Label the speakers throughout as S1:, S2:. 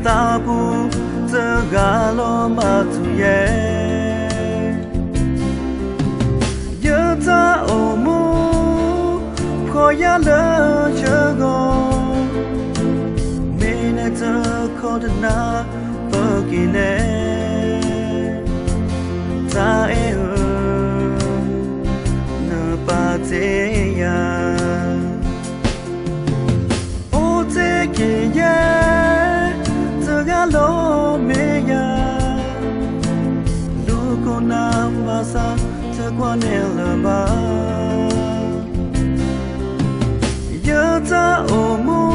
S1: ta bu giờ gà lo mà tu ye giờ ta ô mu khó ya lỡ chờ go mình ai giờ khó được na vợ kỳ nè ta e nơ ba thế ya ô thế kỳ ya giờ gà lo mẹ ya lu con nam ba sa giờ qua nè lỡ ba giờ ta ô mu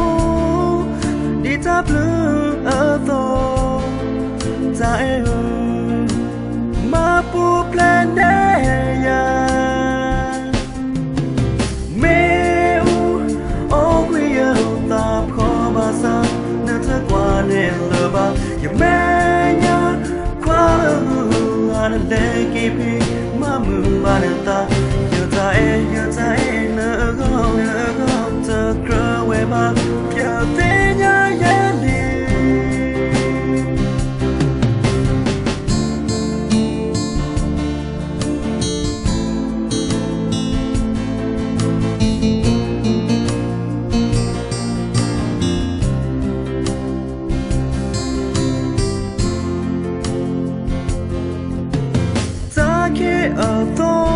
S1: đi ta blue ở đó ta e ma pu plan đê ya mẹ u ô quy ở ta khó ba sa nên ta qua nè lỡ ba giờ mẹ nhớ qua anh để kịp ma mưa ba nè ta giờ ta e nỡ go ta cỡ quê ba giờ thế nhớ ye li ta kia ở đó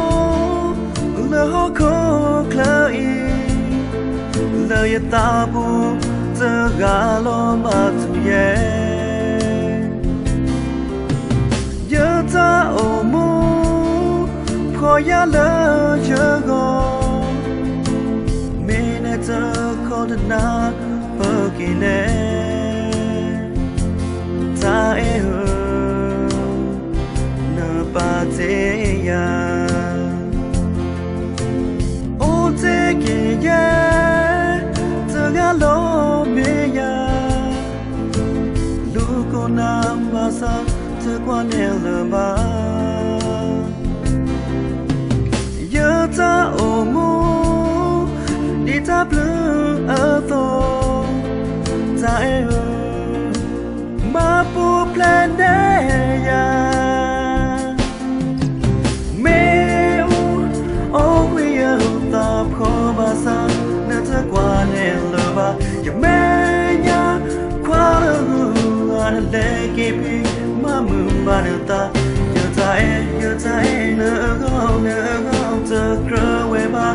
S1: lỡ họ khó khơi lời ta bu giờ gà lo mà tu ye giờ ta ô mu khó ya lỡ chờ go mình ai giờ khó được na vợ kỳ nè ta e nơ ba thế ya ô thế kỳ ya lo mẹ ya lu con nam ba sa giờ qua nè lỡ ba giờ ta ô mu đi ta blue ở đó ta e ma pu plan đê ya mẹ u ô quy ở ta khó ba sa nên ta qua nè lỡ ba giờ mẹ nhớ qua anh để kịp mà mưa ba nè ta giờ ta e nỡ go giờ cỡ quê ba